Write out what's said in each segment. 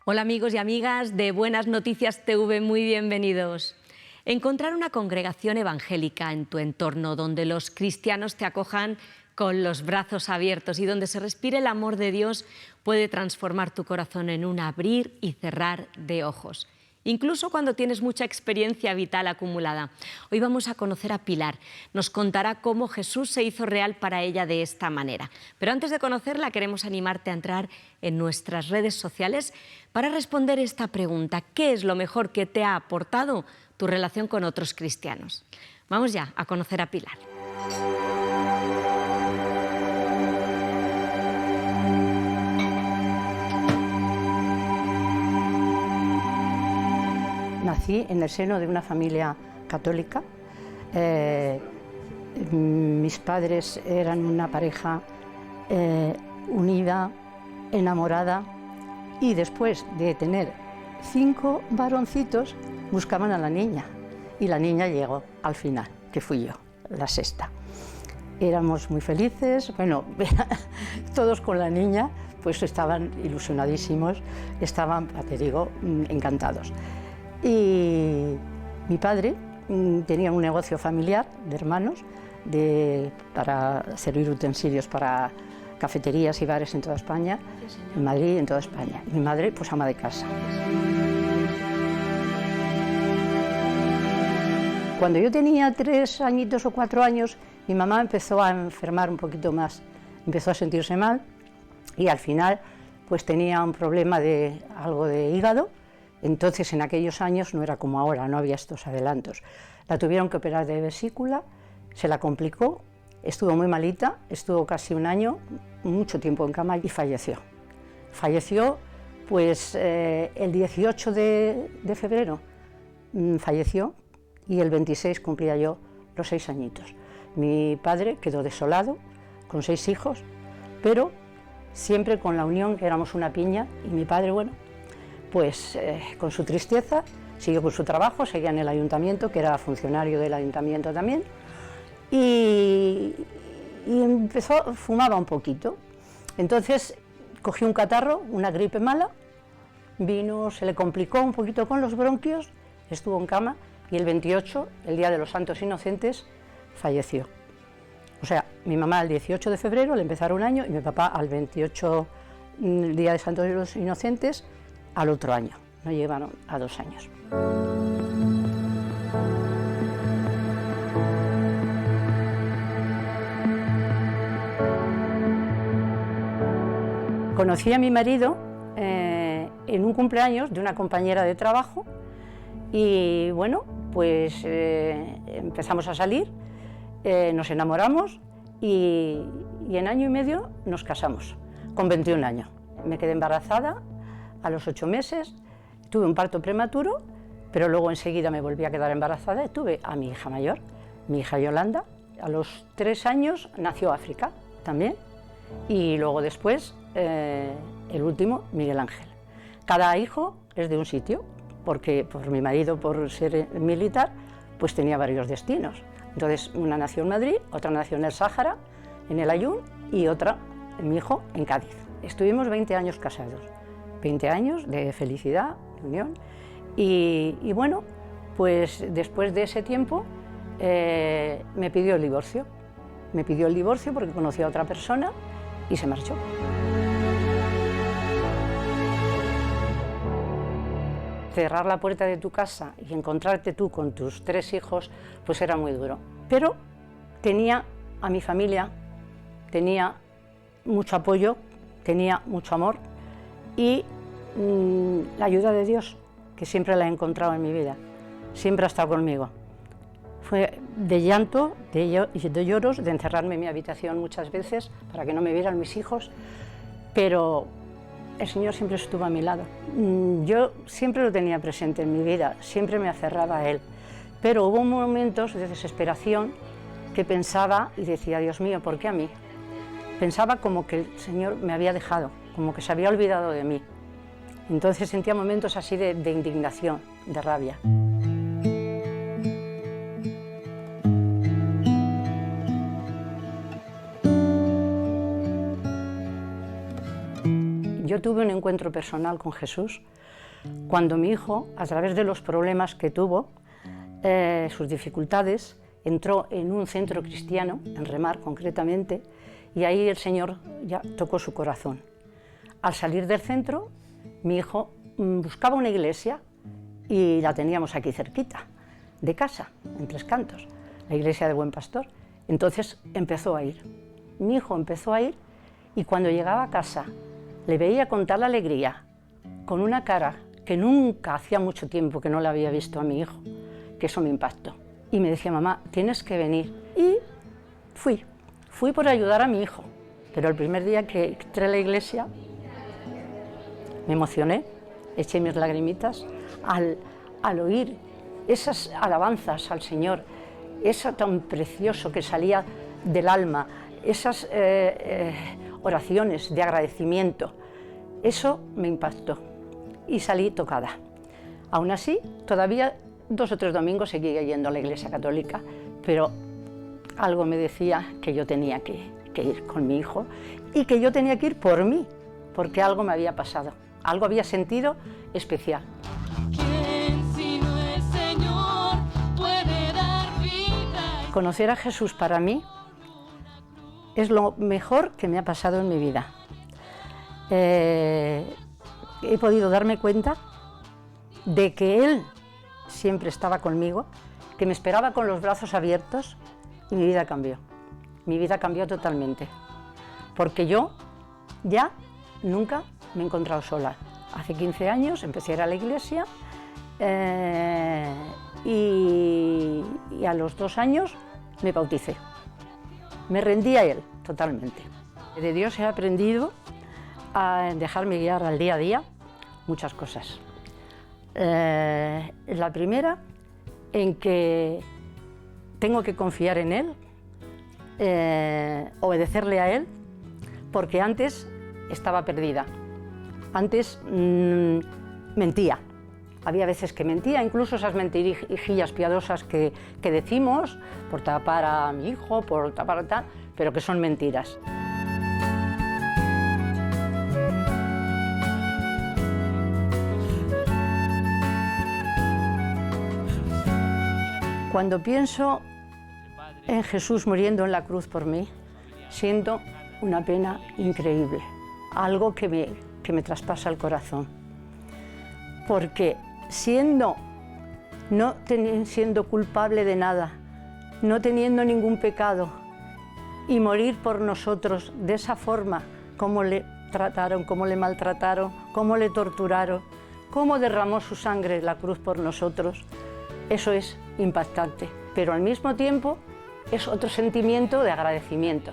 Hola amigos y amigas de Buenas Noticias TV, muy bienvenidos. Encontrar una congregación evangélica en tu entorno donde los cristianos te acojan con los brazos abiertos y donde se respire el amor de Dios puede transformar tu corazón en un abrir y cerrar de ojos, incluso cuando tienes mucha experiencia vital acumulada. Hoy vamos a conocer a Pilar. Nos contará cómo Jesús se hizo real para ella de esta manera. Pero antes de conocerla, queremos animarte a entrar en nuestras redes sociales para responder esta pregunta: ¿qué es lo mejor que te ha aportado tu relación con otros cristianos? Vamos ya a conocer a Pilar. Nací en el seno de una familia católica. Mis padres eran una pareja unida, enamorada, y después de tener 5 varoncitos buscaban a la niña, y la niña llegó al final, que fui yo, la sexta. Éramos muy felices, bueno, todos con la niña pues estaban ilusionadísimos, estaban, te digo, encantados. Y mi padre tenía un negocio familiar de hermanos para servir utensilios para cafeterías y bares en toda España, en Madrid y en toda España. Mi madre, pues ama de casa. Cuando yo tenía 3 añitos o 4 años, mi mamá empezó a enfermar un poquito más, empezó a sentirse mal y al final pues tenía un problema de algo de hígado. Entonces, en aquellos años no era como ahora, no había estos adelantos. La tuvieron que operar de vesícula, se la complicó, estuvo muy malita, estuvo casi un año, mucho tiempo en cama y falleció. Falleció pues el 18 de febrero, falleció, y el 26 cumplía yo los 6 añitos. Mi padre quedó desolado, con 6 hijos, pero siempre con la unión, que éramos una piña, y mi padre, bueno, pues con su tristeza, siguió con su trabajo, seguía en el ayuntamiento, que era funcionario del ayuntamiento también, y fumaba un poquito. Entonces cogió un catarro, una gripe mala, vino, se le complicó un poquito con los bronquios, estuvo en cama, y el 28, el día de los Santos Inocentes, falleció. O sea, mi mamá el 18 de febrero le empezaron un año, y mi papá al 28, el día de Santos Inocentes, al otro año, no llegaron a 2 años. Conocí a mi marido en un cumpleaños de una compañera de trabajo y bueno, pues empezamos a salir, nos enamoramos y en año y medio nos casamos, con 21 años. Me quedé embarazada a los 8 meses, tuve un parto prematuro, pero luego enseguida me volví a quedar embarazada y tuve a mi hija mayor, mi hija Yolanda. A los 3 años nació África también, y luego después el último, Miguel Ángel. Cada hijo es de un sitio, porque por mi marido, por ser militar, pues tenía varios destinos. Entonces una nació en Madrid, otra nació en el Sáhara, en el Ayun, y otra, mi hijo, en Cádiz. Estuvimos 20 años casados. 20 años de felicidad, de unión, y bueno, pues después de ese tiempo me pidió el divorcio. Me pidió el divorcio porque conocía a otra persona y se marchó. Cerrar la puerta de tu casa y encontrarte tú con tus 3 hijos, pues era muy duro. Pero tenía a mi familia, tenía mucho apoyo, tenía mucho amor, y la ayuda de Dios, que siempre la he encontrado en mi vida, siempre ha estado conmigo. Fue de llanto, de lloros, de encerrarme en mi habitación muchas veces para que no me vieran mis hijos, pero el Señor siempre estuvo a mi lado. Yo siempre lo tenía presente en mi vida, siempre me aferraba a Él, pero hubo momentos de desesperación que pensaba y decía: Dios mío, ¿por qué a mí? Pensaba como que el Señor me había dejado, como que se había olvidado de mí. Entonces sentía momentos así de indignación, de rabia. Yo tuve un encuentro personal con Jesús cuando mi hijo, a través de los problemas que tuvo, sus dificultades, entró en un centro cristiano, en Remar concretamente, y ahí el Señor ya tocó su corazón. Al salir del centro, mi hijo buscaba una iglesia y la teníamos aquí cerquita, de casa, en Tres Cantos, la iglesia de Buen Pastor. Entonces empezó a ir. Mi hijo empezó a ir y cuando llegaba a casa le veía con tal alegría, con una cara que nunca hacía mucho tiempo que no le había visto a mi hijo, que eso me impactó. Y me decía, mamá, tienes que venir. Y fui por ayudar a mi hijo. Pero el primer día que entré a la iglesia me emocioné, eché mis lagrimitas al oír esas alabanzas al Señor, eso tan precioso que salía del alma, esas oraciones de agradecimiento. Eso me impactó y salí tocada. Aún así, todavía 2 o 3 domingos seguía yendo a la Iglesia Católica, pero algo me decía que yo tenía que ir con mi hijo y que yo tenía que ir por mí, porque algo me había pasado, algo había sentido especial. ¿Quién sino el Señor puede dar vida? Conocer a Jesús para mí es lo mejor que me ha pasado en mi vida. He podido darme cuenta de que Él siempre estaba conmigo, que me esperaba con los brazos abiertos y mi vida cambió. Mi vida cambió totalmente, porque yo ya nunca me he encontrado sola. Hace 15 años empecé a ir a la iglesia y a los 2 años me bauticé. Me rendí a Él totalmente. De Dios he aprendido a dejarme guiar al día a día muchas cosas. La primera, en que tengo que confiar en Él, obedecerle a Él, porque antes estaba perdida. Antes mentía. Había veces que mentía, incluso esas mentirijillas piadosas que decimos por tapar a mi hijo, por tapar a tal, pero que son mentiras. Cuando pienso en Jesús muriendo en la cruz por mí, siento una pena increíble, algo que me traspasa el corazón. Porque siendo culpable de nada, no teniendo ningún pecado, y morir por nosotros de esa forma, cómo le trataron, cómo le maltrataron, cómo le torturaron, cómo derramó su sangre en la cruz por nosotros, eso es impactante. Pero al mismo tiempo es otro sentimiento de agradecimiento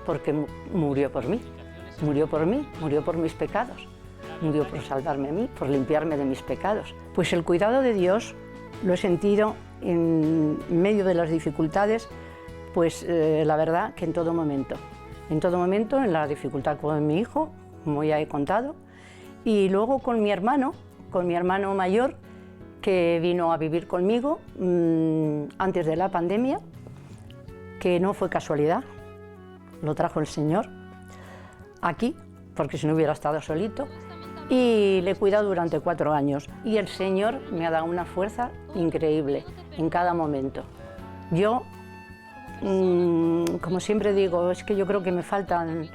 porque murió por mí, murió por mis pecados, murió por salvarme a mí, por limpiarme de mis pecados. Pues el cuidado de Dios lo he sentido en medio de las dificultades, pues la verdad que en todo momento, en la dificultad con mi hijo, como ya he contado, y luego con mi hermano mayor, que vino a vivir conmigo antes de la pandemia, que no fue casualidad, lo trajo el Señor aquí, porque si no hubiera estado solito, y le he cuidado durante 4 años. Y el Señor me ha dado una fuerza increíble en cada momento. Yo, como siempre digo, es que yo creo que me faltan,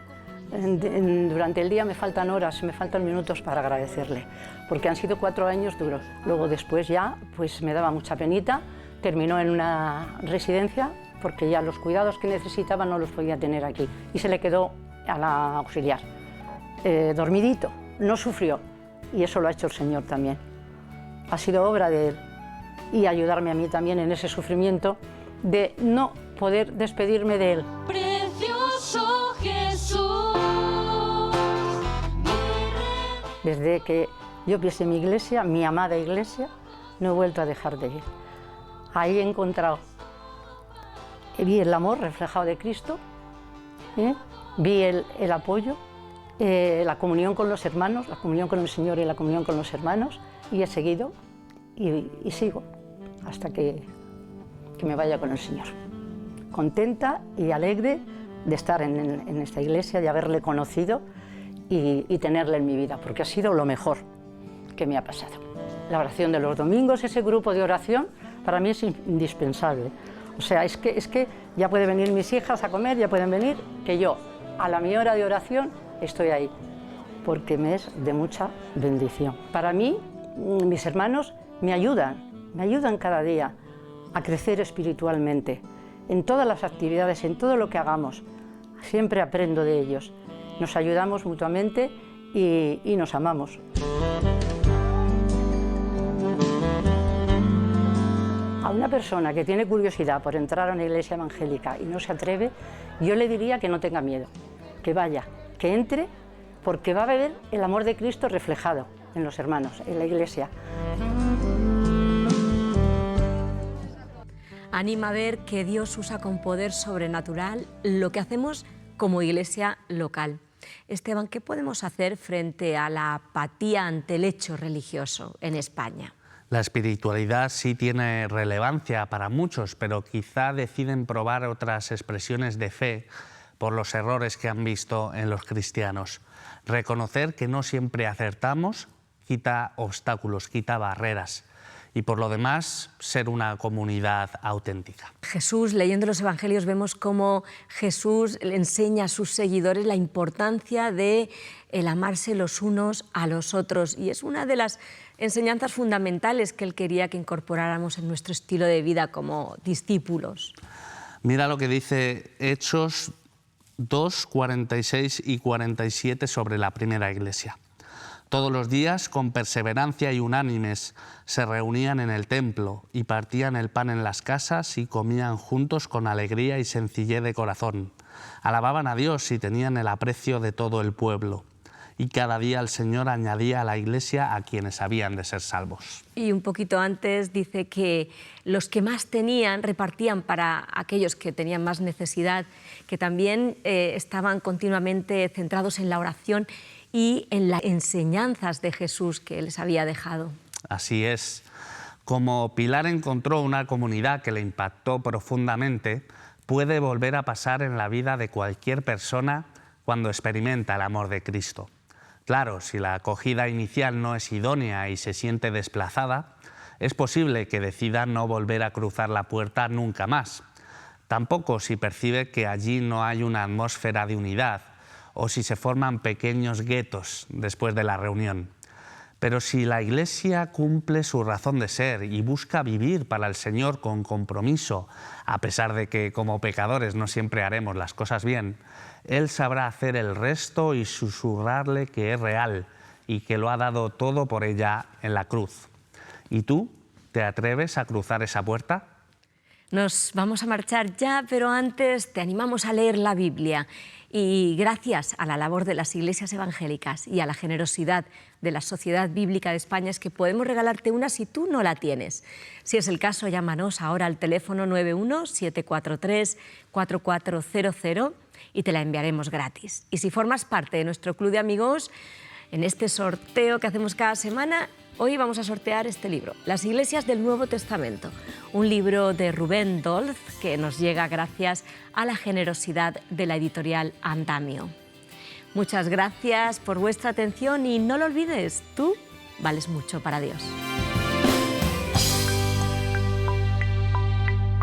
durante el día me faltan horas, me faltan minutos para agradecerle, porque han sido 4 años duros. Luego después ya, pues me daba mucha penita, terminó en una residencia, porque ya los cuidados que necesitaba no los podía tener aquí, y se le quedó a la auxiliar, dormidito, no sufrió, y eso lo ha hecho el Señor también. Ha sido obra de Él, y ayudarme a mí también en ese sufrimiento de no poder despedirme de Él. Precioso Jesús. Desde que yo pisé mi iglesia, mi amada iglesia, no he vuelto a dejar de ir. Ahí he encontrado, vi el amor reflejado de Cristo, vi el apoyo, la comunión con los hermanos, la comunión con el Señor y la comunión con los hermanos, y he seguido y sigo hasta que me vaya con el Señor. Contenta y alegre de estar en esta iglesia, de haberle conocido y tenerle en mi vida, porque ha sido lo mejor que me ha pasado. La oración de los domingos, ese grupo de oración, para mí es indispensable. O sea, es que ya pueden venir mis hijas a comer, ya pueden venir, que yo a mi hora de oración estoy ahí, porque me es de mucha bendición. Para mí, mis hermanos me ayudan cada día a crecer espiritualmente, en todas las actividades, en todo lo que hagamos. Siempre aprendo de ellos, nos ayudamos mutuamente y nos amamos. A una persona que tiene curiosidad por entrar a una iglesia evangélica y no se atreve, yo le diría que no tenga miedo, que vaya, que entre, porque va a ver el amor de Cristo reflejado en los hermanos, en la iglesia. Anima a ver que Dios usa con poder sobrenatural lo que hacemos como iglesia local. Esteban, ¿qué podemos hacer frente a la apatía ante el hecho religioso en España? La espiritualidad sí tiene relevancia para muchos, pero quizá deciden probar otras expresiones de fe por los errores que han visto en los cristianos. Reconocer que no siempre acertamos quita obstáculos, quita barreras. Y por lo demás, ser una comunidad auténtica. Jesús, leyendo los evangelios, vemos cómo Jesús le enseña a sus seguidores la importancia de el amarse los unos a los otros. Y es una de las enseñanzas fundamentales que él quería que incorporáramos en nuestro estilo de vida como discípulos. Mira lo que dice Hechos 2, 46 y 47 sobre la primera iglesia. Todos los días, con perseverancia y unánimes, se reunían en el templo y partían el pan en las casas y comían juntos con alegría y sencillez de corazón. Alababan a Dios y tenían el aprecio de todo el pueblo. Y cada día el Señor añadía a la iglesia a quienes habían de ser salvos. Y un poquito antes dice que los que más tenían repartían para aquellos que tenían más necesidad, que también estaban continuamente centrados en la oración y en las enseñanzas de Jesús que les había dejado. Así es. Como Pilar encontró una comunidad que le impactó profundamente, puede volver a pasar en la vida de cualquier persona cuando experimenta el amor de Cristo. Claro, si la acogida inicial no es idónea y se siente desplazada, es posible que decida no volver a cruzar la puerta nunca más. Tampoco si percibe que allí no hay una atmósfera de unidad o si se forman pequeños guetos después de la reunión. Pero si la Iglesia cumple su razón de ser y busca vivir para el Señor con compromiso, a pesar de que como pecadores no siempre haremos las cosas bien, Él sabrá hacer el resto y susurrarle que es real y que lo ha dado todo por ella en la cruz. ¿Y tú te atreves a cruzar esa puerta? Nos vamos a marchar ya, pero antes te animamos a leer la Biblia. Y gracias a la labor de las iglesias evangélicas y a la generosidad de la Sociedad Bíblica de España es que podemos regalarte una si tú no la tienes. Si es el caso, llámanos ahora al teléfono 91-743-4400 y te la enviaremos gratis. Y si formas parte de nuestro club de amigos, en este sorteo que hacemos cada semana, hoy vamos a sortear este libro, Las Iglesias del Nuevo Testamento, un libro de Rubén Dolz que nos llega gracias a la generosidad de la editorial Andamio. Muchas gracias por vuestra atención y no lo olvides, tú vales mucho para Dios.